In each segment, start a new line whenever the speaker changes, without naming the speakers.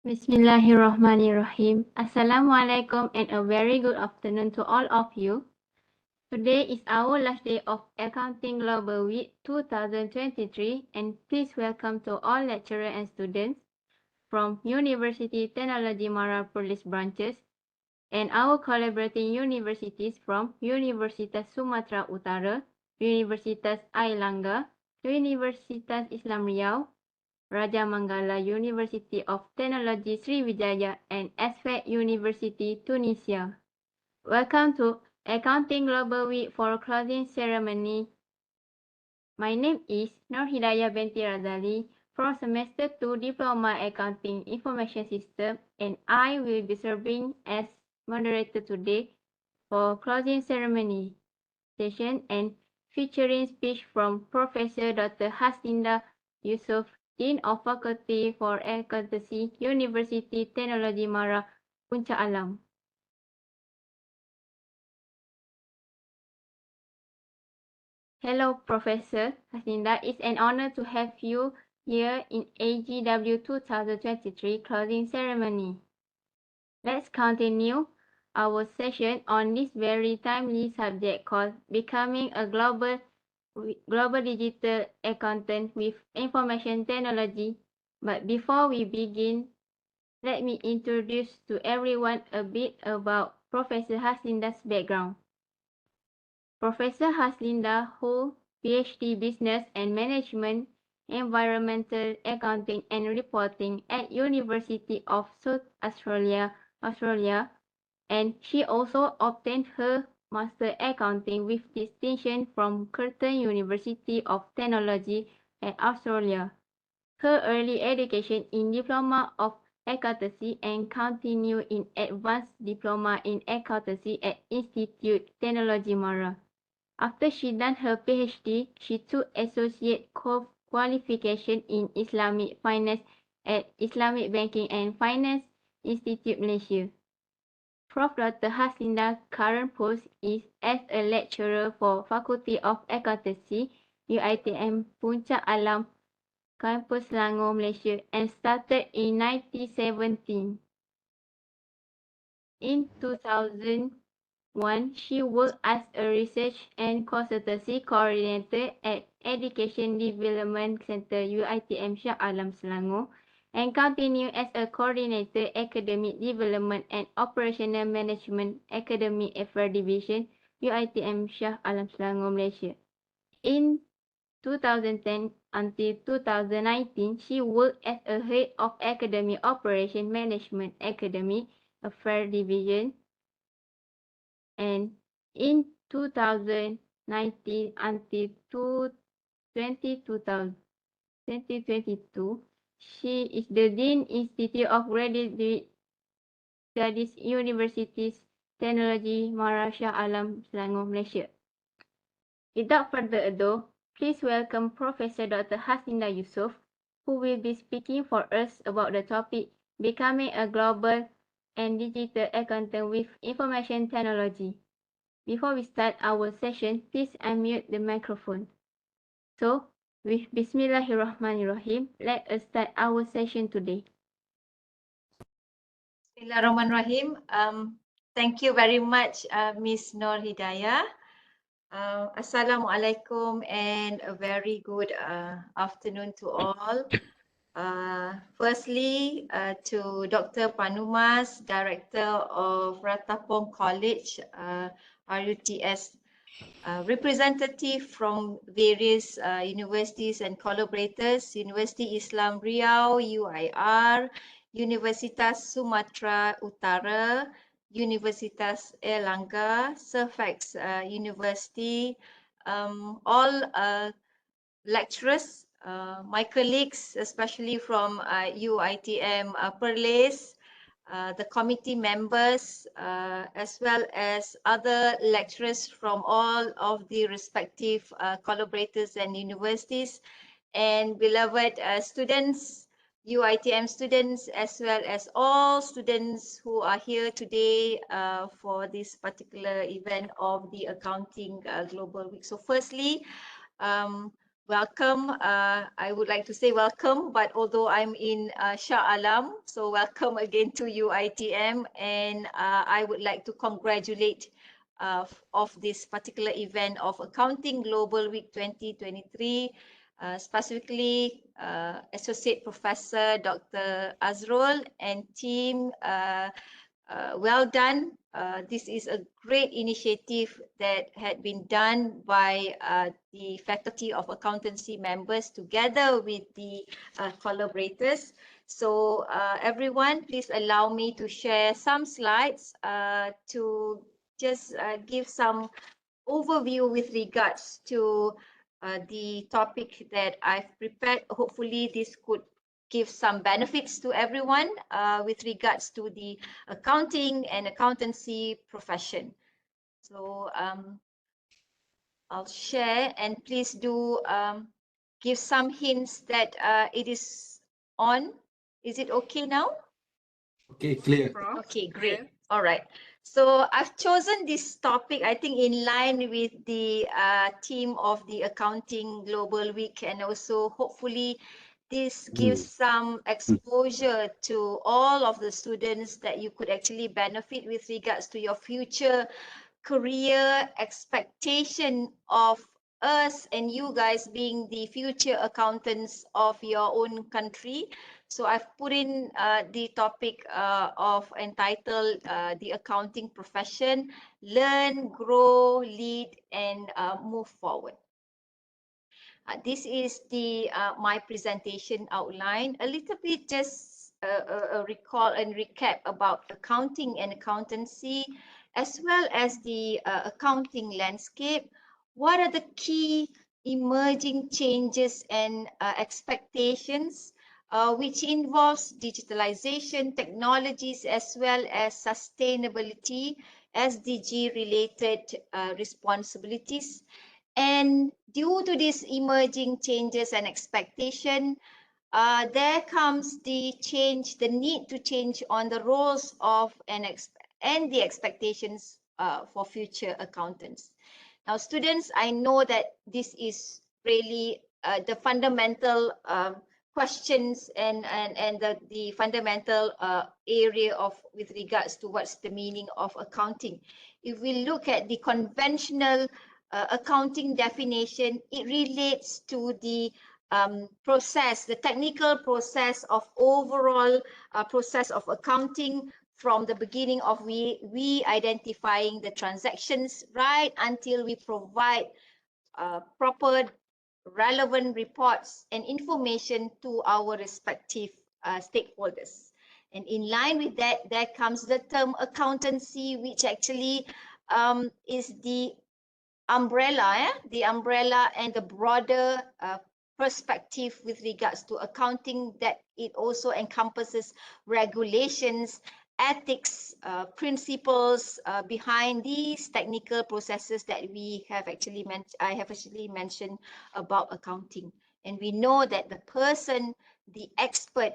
Bismillahirrahmanirrahim. Assalamualaikum and a very good afternoon to all of you. Today is our last day of Accounting Global Week 2023 and please welcome to all lecturers and students from University Technology Mara Perlis branches and our collaborating universities from Universitas Sumatera Utara, Universitas Airlangga, Universitas Islam Riau, Raja Manggala University of Technology Sriwijaya and ASFED University Tunisia. Welcome to Accounting Global Week for closing ceremony. My name is Nur Hidayah binti Razali from Semester 2 Diploma Accounting Information System and I will be serving as moderator today for closing ceremony session and featuring speech from Professor Dr. Haslinda Yusoff, Dean of Faculty for Accountancy, University Technology Mara, Puncak Alam. Hello, Professor Haslinda. It's an honor to have you here in AGW 2023 closing ceremony. Let's continue our session on this very timely subject called Becoming a Global Digital Accountant with Information Technology. But before we begin, let me introduce to everyone a bit about Professor Haslinda's background. Professor Haslinda holds PhD Business and Management, Environmental Accounting and Reporting at University of South Australia, and she also obtained her Master Accounting with distinction from Curtin University of Technology at Australia. Her early education in Diploma of Accountancy and continued in Advanced Diploma in Accountancy at Institute Technology Mara. After she done her PhD, she took Associate Qualification in Islamic Finance at Islamic Banking and Finance Institute Malaysia. Prof. Dr. Haslinda's current post is as a lecturer for Faculty of Accountancy, UiTM Puncak Alam, Kampus Selangor, Malaysia, and started in 1917. In 2001, she worked as a research and consultancy coordinator at Education Development Center UiTM Shah Alam Selangor and continued as a coordinator academic development and operational management academic affairs division UiTM Shah Alam Selangor, Malaysia. In 2010 until 2019, she worked as a head of academic operation management academic affairs division, and in 2019 until 2022, she is the Dean Institute of Graduate Studies, Universities Technology Mara Shah Alam Selangor, Malaysia. Without further ado, please welcome Professor Dr. Haslinda Yusoff, who will be speaking for us about the topic Becoming a Global and Digital Accountant with Information Technology. Before we start our session, please unmute the microphone. So, with Bismillahirrahmanirrahim, let us start our session today.
Bismillahirrahmanirrahim. Thank you very much, Ms. Nur Hidayah. Assalamualaikum and a very good afternoon to all. Firstly, to Dr. Panumas, Director of Ratapong College, RUTS, representative from various universities and collaborators, University Islam Riau, UIR, Universitas Sumatera Utara, Universitas Airlangga, Surfax University, all lecturers, my colleagues, especially from UiTM Perlis, the committee members, as well as other lecturers from all of the respective collaborators and universities, and beloved students, UiTM students, as well as all students who are here today for this particular event of the Accounting Global Week. So firstly, welcome. I would like to say welcome, but although I'm in Shah Alam, so welcome again to UiTM, and I would like to congratulate of this particular event of Accounting Global Week 2023, specifically Associate Professor Dr. Azrul and team. Well done. This is a great initiative that had been done by the Faculty of Accountancy members together with the collaborators. So everyone, please allow me to share some slides to just give some overview with regards to the topic that I've prepared. Hopefully this could give some benefits to everyone with regards to the accounting and accountancy profession. So I'll share, and please do give some hints that it is on. Is it okay now?
Okay, clear.
Okay, great. All right. So I've chosen this topic, I think, in line with the theme of the Accounting Global Week, and also hopefully this gives some exposure to all of the students that you could actually benefit with regards to your future career expectation of us and you guys being the future accountants of your own country. So I've put in the topic of entitled the accounting profession, learn, grow, lead, and move forward. This is the my presentation outline. A little bit just a recall and recap about accounting and accountancy, as well as the accounting landscape. What are the key emerging changes and expectations, which involves digitalization, technologies, as well as sustainability, SDG related responsibilities. And due to these emerging changes and expectation, there comes the change, the need to change on the roles of and the expectations for future accountants. Now, students, I know that this is really the fundamental questions and the fundamental area of with regards to what's the meaning of accounting. If we look at the conventional accounting definition, it relates to the process, the technical process of overall process of accounting from the beginning of we identifying the transactions right until we provide proper relevant reports and information to our respective stakeholders. And in line with that, there comes the term accountancy, which actually is the umbrella, the umbrella and the broader perspective with regards to accounting, that it also encompasses regulations, ethics, principles behind these technical processes that we have actually I have actually mentioned about accounting. And we know that the person, the expert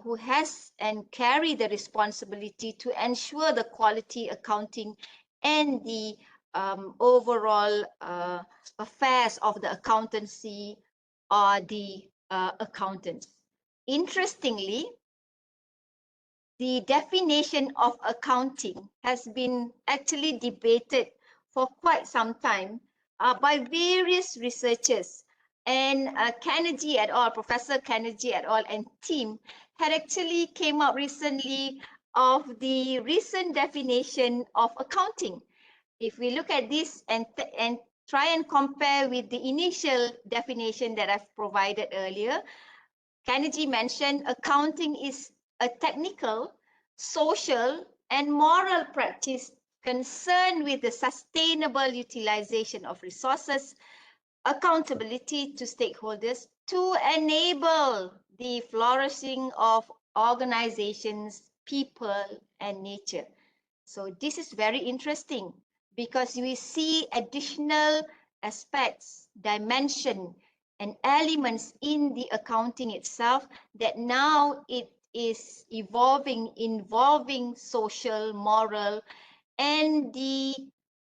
who has and carry the responsibility to ensure the quality accounting and the overall affairs of the accountancy are the accountants. Interestingly, the definition of accounting has been actually debated for quite some time by various researchers. And Carnegie et al., Professor Carnegie et al. And team had actually came up recently of the recent definition of accounting. If we look at this and try and compare with the initial definition that I've provided earlier, Carnegie mentioned accounting is a technical, social, and moral practice concerned with the sustainable utilization of resources, accountability to stakeholders to enable the flourishing of organizations, people, and nature. So this is very interesting because we see additional aspects, dimension, and elements in the accounting itself that now it is evolving, involving social, moral, and the,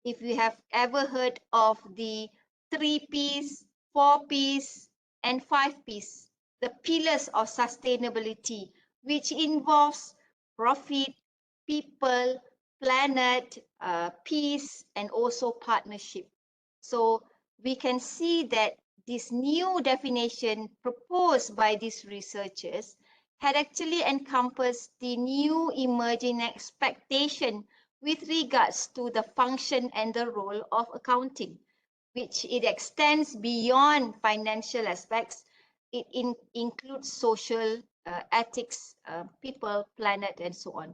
if you have ever heard of the 3 Ps, 4Ps, and 5Ps, the pillars of sustainability, which involves profit, people, planet, peace, and also partnership. So we can see that this new definition proposed by these researchers had actually encompassed the new emerging expectation with regards to the function and the role of accounting, which it extends beyond financial aspects. It includes social, ethics, people, planet, and so on.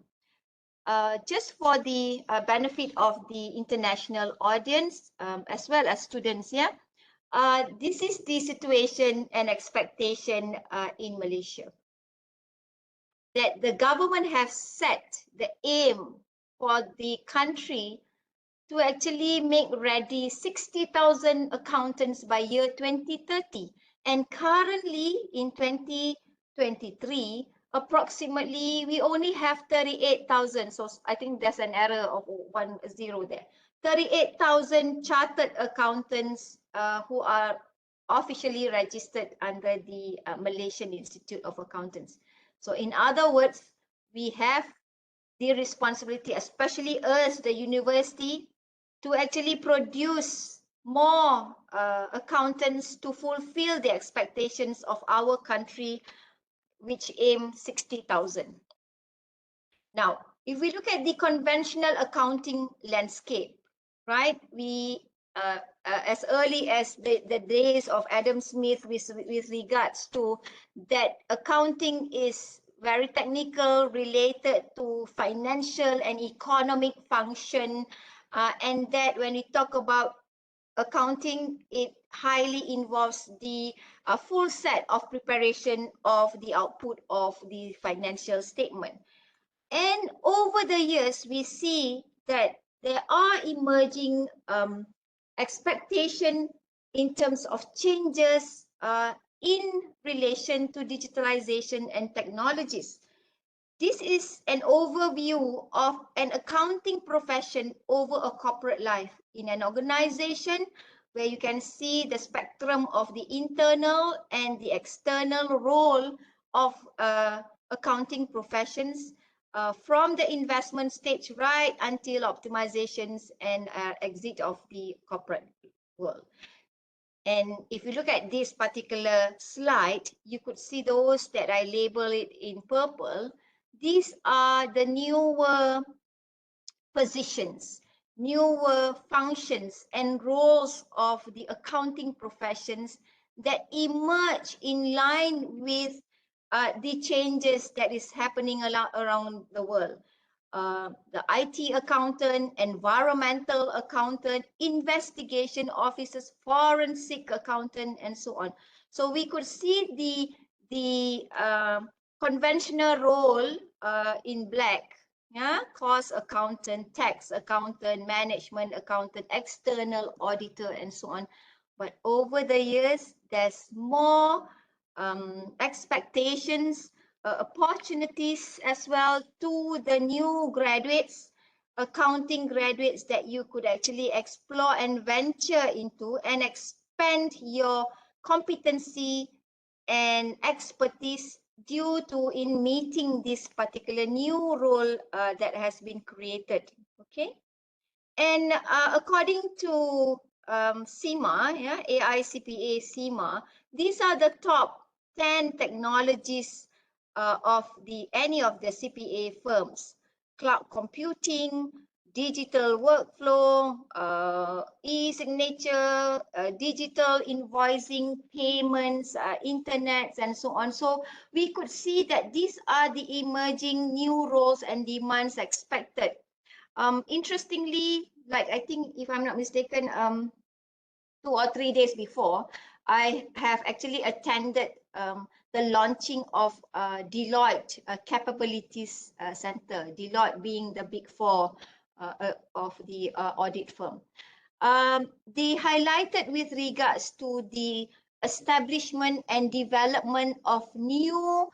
Just for the benefit of the international audience, as well as students, this is the situation and expectation in Malaysia. That the government have set the aim for the country to actually make ready 60,000 accountants by year 2030. And currently in 2023, approximately we only have 38,000. So I think there's an error of 10 there. 38,000 chartered accountants who are officially registered under the Malaysian Institute of Accountants. So in other words, we have the responsibility, especially us, the university, to actually produce more accountants to fulfill the expectations of our country, which aim 60,000. Now, if we look at the conventional accounting landscape, right, we as early as the days of Adam Smith with regards to that accounting is very technical, related to financial and economic function, and that when we talk about accounting, it highly involves the full set of preparation of the output of the financial statement. And over the years, we see that there are emerging expectation in terms of changes in relation to digitalization and technologies. This is an overview of an accounting profession over a corporate life in an organization where you can see the spectrum of the internal and the external role of accounting professions from the investment stage right until optimizations and exit of the corporate world. And if you look at this particular slide, you could see those that I label it in purple. These are the newer positions, newer functions and roles of the accounting professions that emerge in line with the changes that is happening around the world. The IT accountant, environmental accountant, investigation officers, forensic accountant, and so on. So we could see the conventional role in black, cost accountant, tax accountant, management accountant, external auditor, and so on. But over the years, there's more expectations, opportunities as well to the new graduates, accounting graduates, that you could actually explore and venture into and expand your competency and expertise due to in meeting this particular new role that has been created. Okay, and according to CIMA, AICPA CIMA, these are the top 10 technologies of any of the CPA firms: cloud computing, digital workflow, e-signature, digital invoicing, payments, internet, and so on. So we could see that these are the emerging new roles and demands expected. Interestingly, like I think if I'm not mistaken, 2 or 3 days before, I have actually attended the launching of Deloitte Capabilities Center, Deloitte being the big four of the audit firm. They highlighted with regards to the establishment and development of new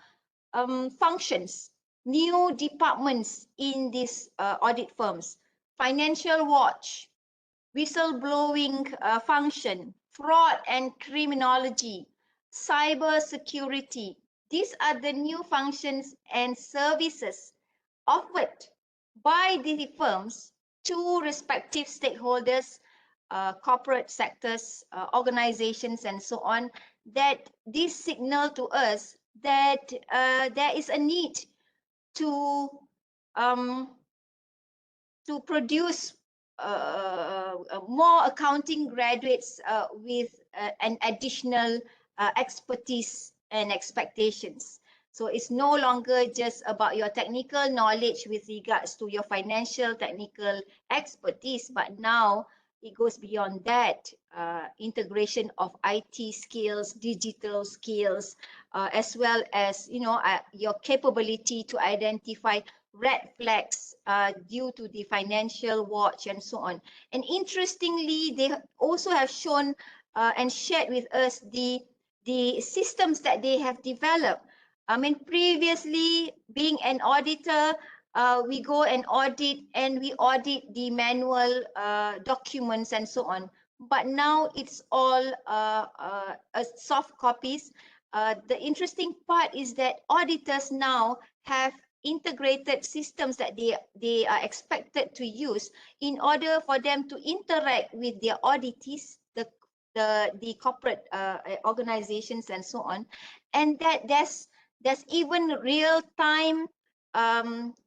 functions, new departments in these audit firms: financial watch, whistleblowing function, fraud and criminology, cyber security. These are the new functions and services offered by the firms to respective stakeholders, corporate sectors, organizations, and so on, that this signal to us that there is a need to um, produce more accounting graduates with an additional expertise and expectations. So it's no longer just about your technical knowledge with regards to your financial technical expertise, but now it goes beyond that. Integration of IT skills, digital skills, as well as your capability to identify red flags due to the financial watch and so on. And interestingly, they also have shown and shared with us the systems that they have developed. I mean, previously being an auditor, we go and we audit the manual documents and so on. But now it's all soft copies. The interesting part is that auditors now have integrated systems that they are expected to use in order for them to interact with their auditees, the corporate organizations and so on, and that there's even real-time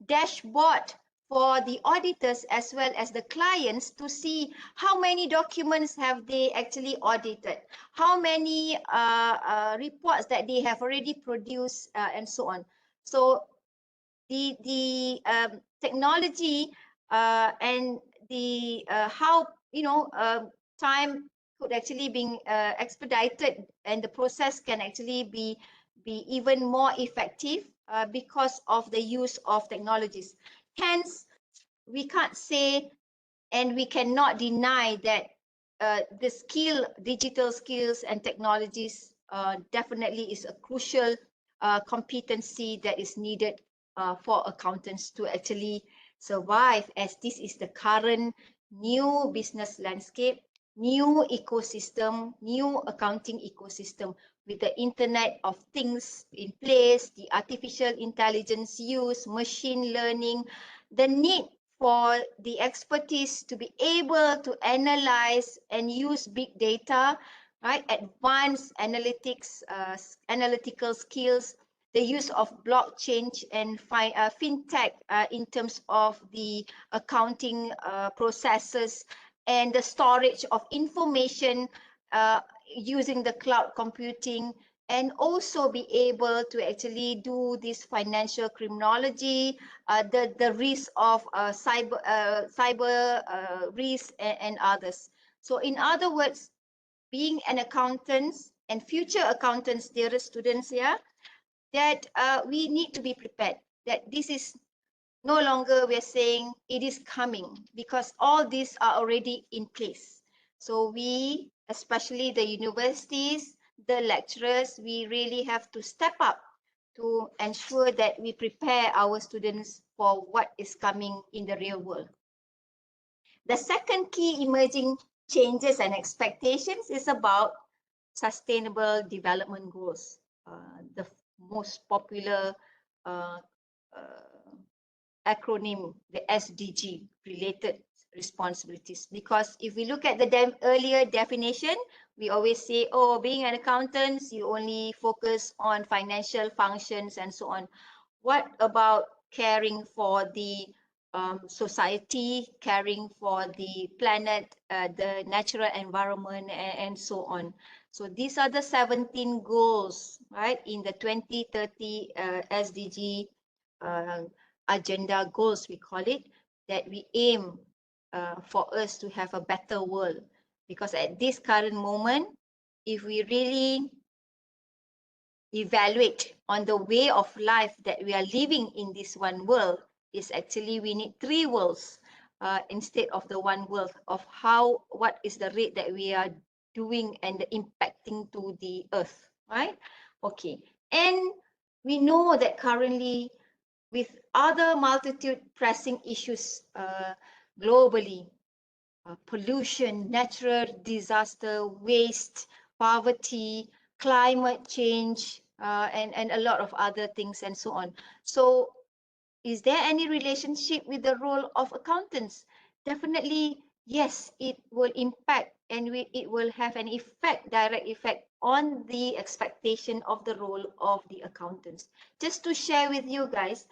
dashboard for the auditors as well as the clients to see how many documents have they actually audited, how many reports that they have already produced, and so on. So the technology and the how time could actually be expedited, and the process can actually be even more effective because of the use of technologies. Hence, we can't say and we cannot deny that the digital skills and technologies definitely is a crucial competency that is needed for accountants to actually survive, as this is the current new business landscape, new ecosystem, new accounting ecosystem with the Internet of Things in place, the artificial intelligence use, machine learning, the need for the expertise to be able to analyze and use big data, right? Advanced analytics, analytical skills, the use of blockchain and fintech in terms of the accounting processes, and the storage of information using the cloud computing, and also be able to actually do this financial criminology, the risk of cyber risk, and others. So in other words, being an accountant and future accountants, dear students here, that we need to be prepared, that this is no longer we're saying it is coming, because all these are already in place. So we, especially the universities, the lecturers, we really have to step up to ensure that we prepare our students for what is coming in the real world. The second key emerging changes and expectations is about sustainable development goals, the most popular acronym, the SDG, related responsibilities. Because if we look at the earlier definition, we always say, oh, being an accountant, you only focus on financial functions and so on. What about caring for the society, caring for the planet, the natural environment, and so on? So these are the 17 goals, right, in the 2030 SDG agenda goals, we call it, that we aim for us to have a better world. Because at this current moment, if we really evaluate on the way of life that we are living in this one world, is actually we need 3 worlds instead of the one world, of what is the rate that we are doing and impacting to the earth, right? Okay, and we know that currently, with other multitude pressing issues globally, pollution, natural disaster, waste, poverty, climate change, and a lot of other things and so on. So is there any relationship with the role of accountants? Definitely, yes, it will impact and it will have an effect, direct effect on the expectation of the role of the accountants. Just to share with you guys,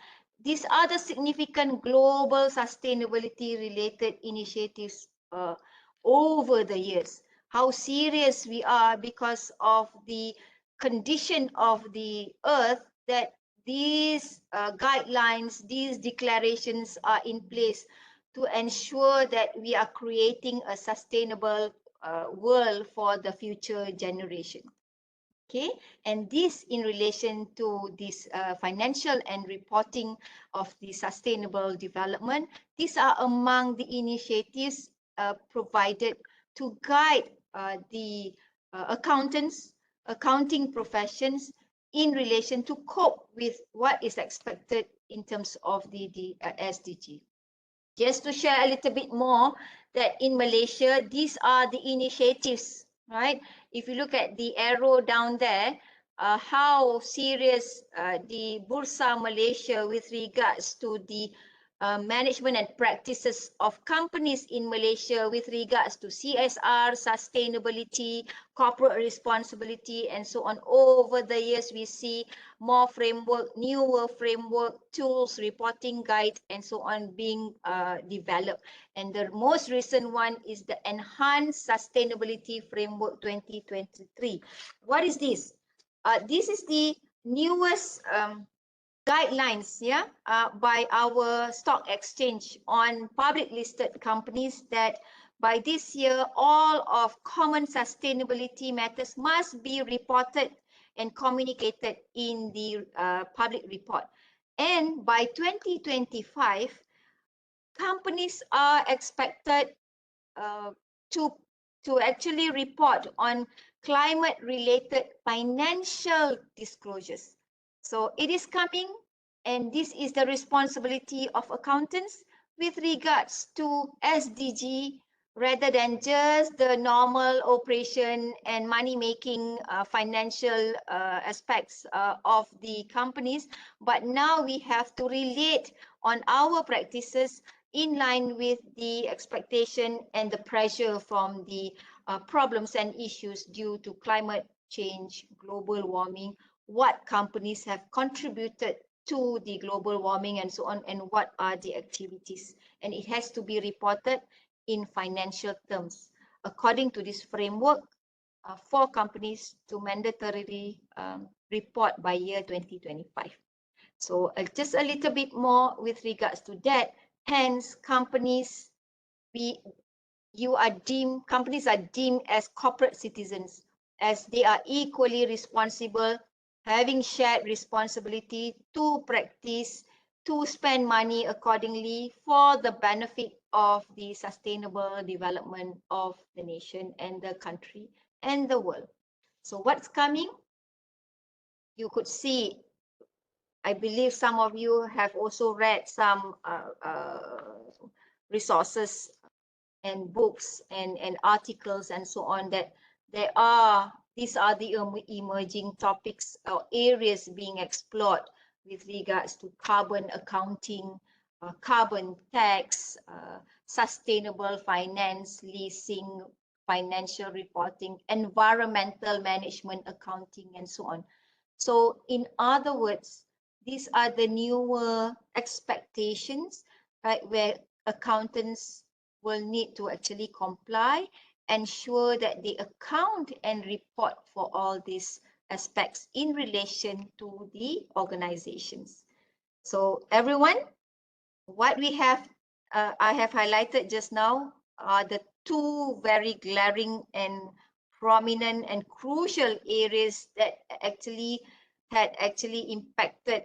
these are the significant global sustainability related initiatives over the years. How serious we are because of the condition of the earth that these guidelines, these declarations are in place to ensure that we are creating a sustainable world for the future generation. Okay, and this in relation to this financial and reporting of the sustainable development. These are among the initiatives provided to guide the accountants, accounting professions in relation to cope with what is expected in terms of the SDG. Just to share a little bit more, that in Malaysia, these are the initiatives, right? If you look at the arrow down there, how serious the Bursa Malaysia with regards to the management and practices of companies in Malaysia with regards to CSR, sustainability, corporate responsibility, and so on. Over the years, we see more framework, newer framework, tools, reporting guide, and so on being developed. And the most recent one is the Enhanced Sustainability Framework 2023. What is this? This is the newest guidelines, yeah, by our stock exchange on public listed companies, that by this year, all of common sustainability matters must be reported and communicated in the public report. And by 2025, companies are expected to actually report on climate related financial disclosures. So it is coming, and this is the responsibility of accountants with regards to SDG, rather than just the normal operation and money making financial aspects of the companies. But now we have to relate on our practices in line with the expectation and the pressure from the problems and issues due to climate change, global warming, what companies have contributed to the global warming and so on, and what are the activities. And it has to be reported in financial terms. According to this framework, for companies to mandatorily report by year 2025. So just a little bit more with regards to that. Hence, companies are deemed as corporate citizens, as they are equally responsible, having shared responsibility to practice, to spend money accordingly for the benefit of the sustainable development of the nation and the country and the world. So what's coming? You could see, I believe some of you have also read some resources and books and articles and so on, that these are the emerging topics or areas being explored with regards to carbon accounting, carbon tax, sustainable finance, leasing, financial reporting, environmental management accounting, and so on. So in other words, these are the newer expectations, right, where accountants will need to actually comply, ensure that they account and report for all these aspects in relation to the organizations. So everyone, what we have, I have highlighted just now, are the two very glaring and prominent and crucial areas that had impacted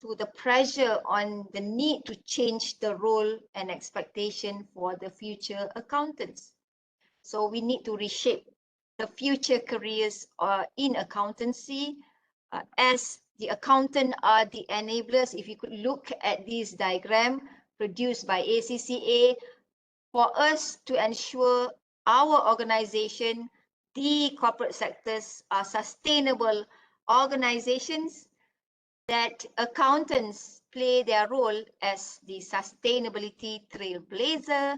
to the pressure on the need to change the role and expectation for the future accountants. So we need to reshape the future careers in accountancy, as the accountant are the enablers. If you could look at this diagram produced by ACCA, for us to ensure our organization, the corporate sectors, are sustainable organizations, that accountants play their role as the sustainability trailblazer.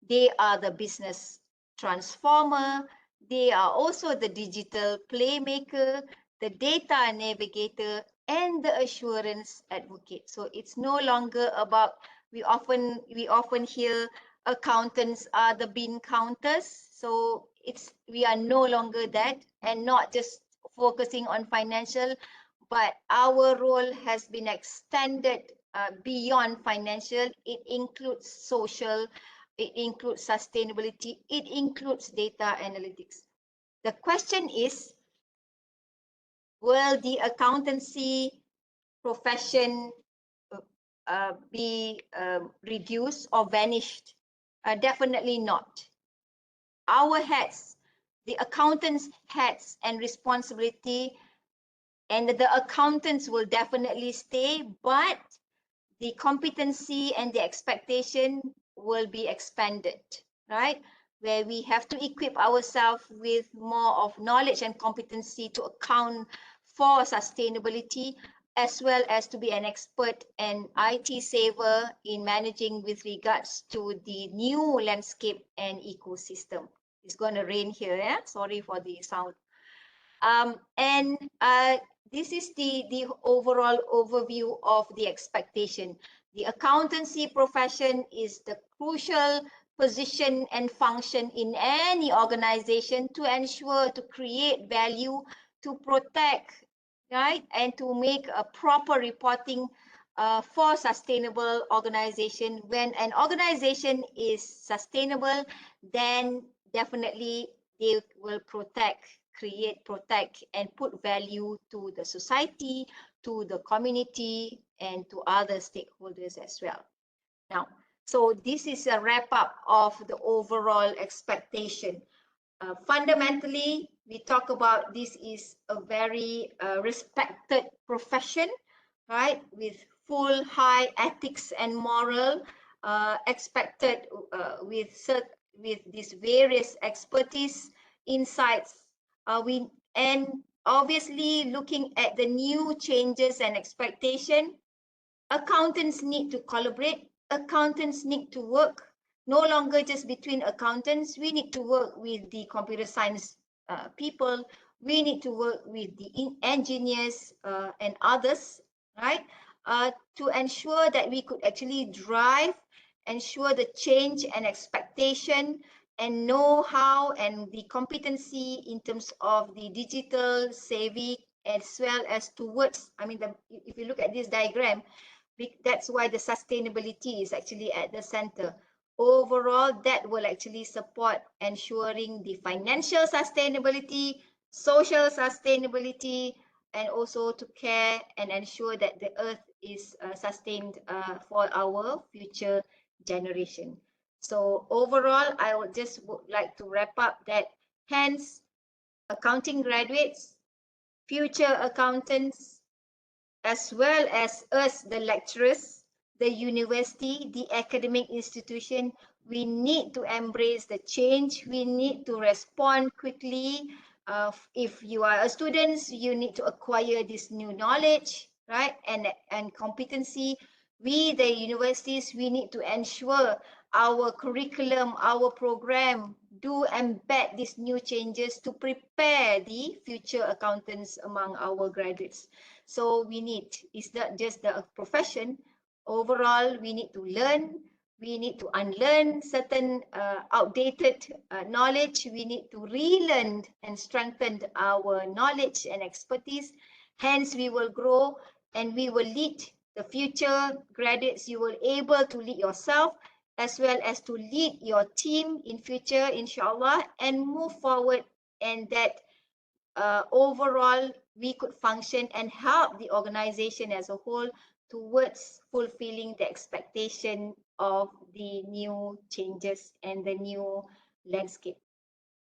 They are the business transformer. They are also the digital playmaker, the data navigator, and the assurance advocate. So it's no longer about, we often hear accountants are the bean counters. So we are no longer that, and not just focusing on financial, but our role has been extended beyond financial. It includes social, it includes sustainability, it includes data analytics. The question is, will the accountancy profession be reduced or vanished? Definitely not. Our hats, the accountants' hats and responsibility, and the accountants will definitely stay, but the competency and the expectation will be expanded, right? Where we have to equip ourselves with more of knowledge and competency to account for sustainability, as well as to be an expert and IT saver in managing with regards to the new landscape and ecosystem. It's going to rain here, yeah? Sorry for the sound. And this is the overall overview of the expectation. The accountancy profession is the crucial position and function in any organization to ensure, to create value, to protect, right, and to make a proper reporting for sustainable organization. When an organization is sustainable, then definitely they will create, protect, and put value to the society, to the community, and to other stakeholders as well. Now, so this is a wrap up of the overall expectation. Fundamentally, we talk about this is a very respected profession, right, with full high ethics and moral, expected with these various expertise, insights. And obviously looking at the new changes and expectation, accountants need to collaborate, accountants need to work no longer just between accountants. We need to work with the computer science people, we need to work with the engineers and others, right, to ensure that we could actually drive, ensure the change and expectation and know-how and the competency in terms of the digital savvy, as well as towards, I mean, if you look at this diagram, that's why the sustainability is actually at the center. Overall, that will actually support ensuring the financial sustainability, social sustainability, and also to care and ensure that the earth is sustained for our future generation. So overall, I would like to wrap up that hence accounting graduates, future accountants, as well as us, the lecturers, the university, the academic institution, we need to embrace the change. We need to respond quickly. If you are a student, you need to acquire this new knowledge, right, and competency. We, the universities, we need to ensure our curriculum, our program do embed these new changes to prepare the future accountants among our graduates. So we need, it's not just the profession. Overall, we need to learn, we need to unlearn certain outdated knowledge. We need to relearn and strengthen our knowledge and expertise. Hence, we will grow and we will lead the future graduates. You will able to lead yourself as well as to lead your team in future, inshallah, and move forward, and that overall we could function and help the organization as a whole towards fulfilling the expectation of the new changes and the new landscape.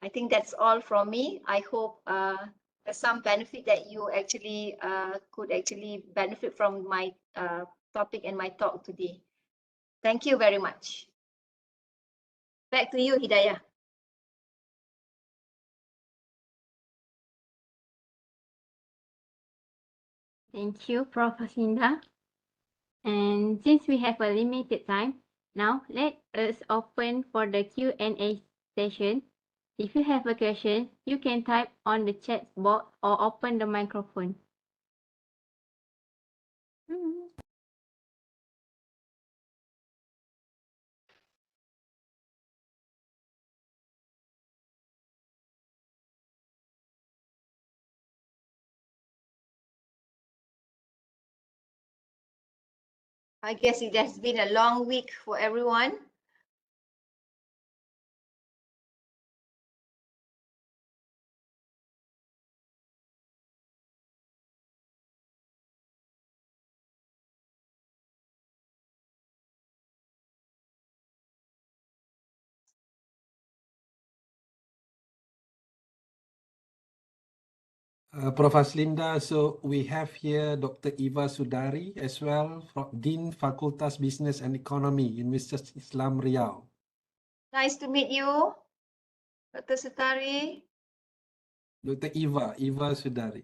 I think that's all from me. I hope there's some benefit that you actually could actually benefit from my topic and my talk today. Thank you very much. Back to you, Hidayah.
Thank you, Prof. Haslinda. And since we have a limited time, now let us open for the Q&A session. If you have a question, you can type on the chat box or open the microphone.
I guess it has been a long week for everyone.
Prof. Haslinda, so we have here Dr. Eva Sudari as well, Dean Fakultas Business and Economy, Universitas Islam Riau.
Nice to meet you, Dr. Sutari.
Dr. Eva Sudari.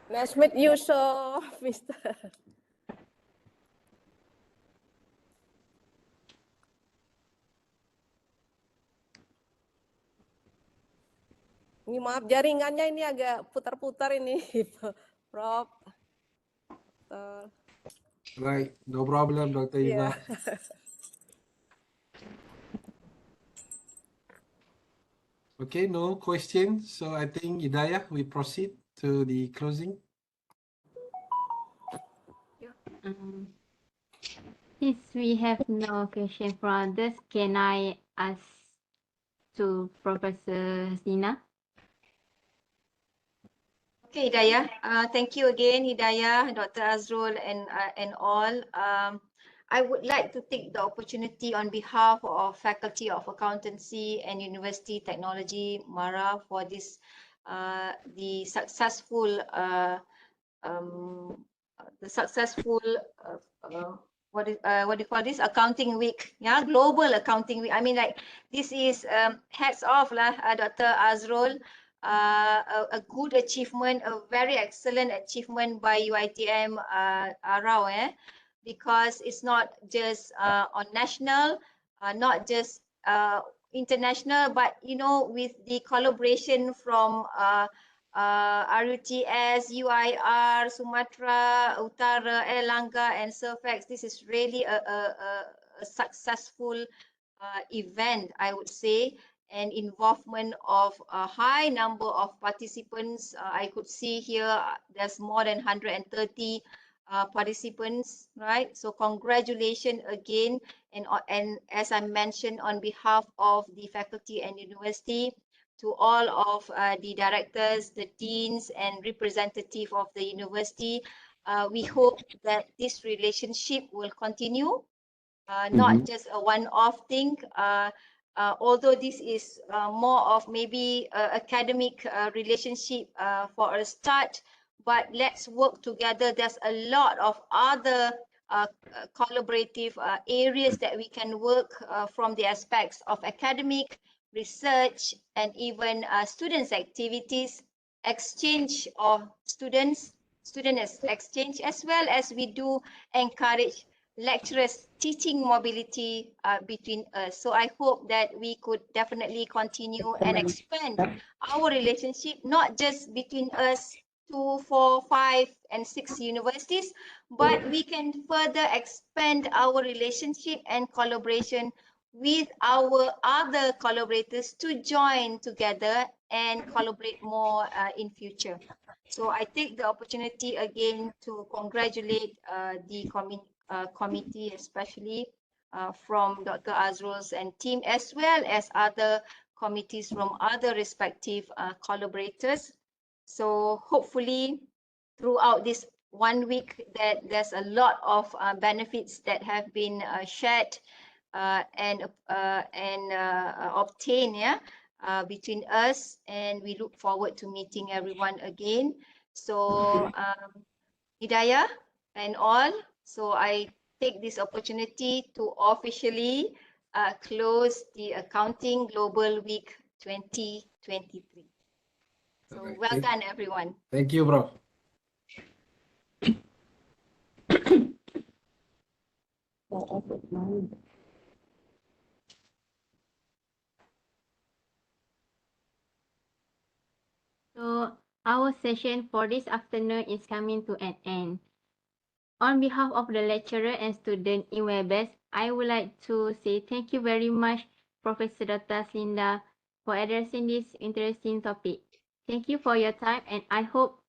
Nice to meet you, so Mr. Ini maaf jaringannya ini agak putar-putar ini, Prof.
Right, no problem, Dr. Eva.
Yeah.
Okay, no questions. So I think, Hidayah, we proceed to the closing.
Since we have no question from others, can I ask to Professor Haslinda?
Okay, Hidayah. Thank you again, Hidayah, Dr. Azrul, and all. I would like to take the opportunity on behalf of Faculty of Accountancy and University Technology, MARA, for this the successful what do you call this, accounting week, yeah, global accounting week. I mean, like, this is hats off lah, Dr. Azrul. A good achievement, a very excellent achievement by UiTM Arau, because it's not just on national, not just international, but with the collaboration from RUTS, UIR, Sumatra Utara, Erlangga, and Surfax. This is really a successful event, I would say, and involvement of a high number of participants. I could see here there's more than 130 participants, right? So congratulations again, and as I mentioned, on behalf of the faculty and university, to all of the directors, the deans, and representative of the university. We hope that this relationship will continue, not just a one-off thing. Although this is more of maybe academic relationship for a start, but let's work together. There's a lot of other collaborative areas that we can work from the aspects of academic, research, and even students' activities, exchange of student exchange, as well as we do encourage lecturers teaching mobility between us. So I hope that we could definitely continue and expand our relationship, not just between us, 2, 4, 5, and 6 universities, but we can further expand our relationship and collaboration with our other collaborators to join together and collaborate more in future. So I take the opportunity again to congratulate the committee, especially from Dr. Azrul's and team, as well as other committees from other respective collaborators. So hopefully throughout this 1 week that there's a lot of benefits that have been shared and obtained, between us, and we look forward to meeting everyone again. So Hidayah and all, So I take this opportunity to officially close the Accounting Global Week 2023. So
Alright,
welcome everyone.
thank you, Prof.
So our session for this afternoon is coming to an end. On behalf of the lecturer and student in WebEx, I would like to say thank you very much, Professor Dr. Haslinda, for addressing this interesting topic. Thank you for your time, and I hope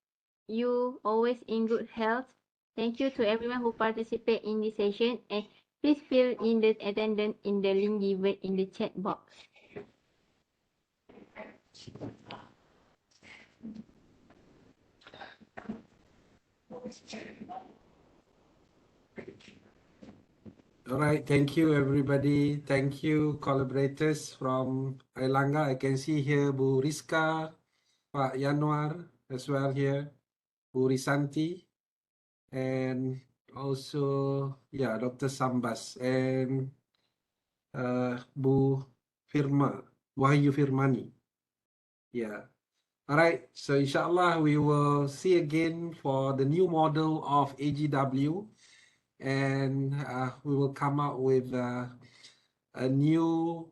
you always in good health. Thank you to everyone who participated in this session, and please fill in the attendance in the link given in the chat box.
All right, thank you everybody. Thank you collaborators from Airlangga. I can see here Bu Rizka, Pak Yanwar as well here, Bu Risanti, and also Dr. Sambas and Bu Firma, Wahyu Firmani. Yeah. All right. So inshallah we will see again for the new model of AGW, and we will come out with a new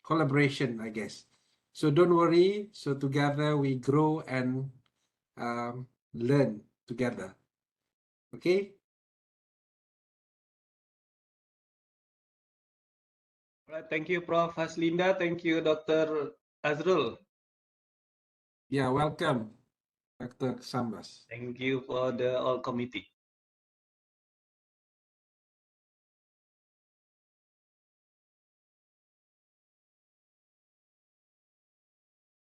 collaboration, I guess. So don't worry. So together we grow and learn together. Okay.
Right, thank you, Prof. Haslinda. Thank you, Dr. Azrul.
Yeah, welcome, Dr. Sambas.
Thank you for the all committee.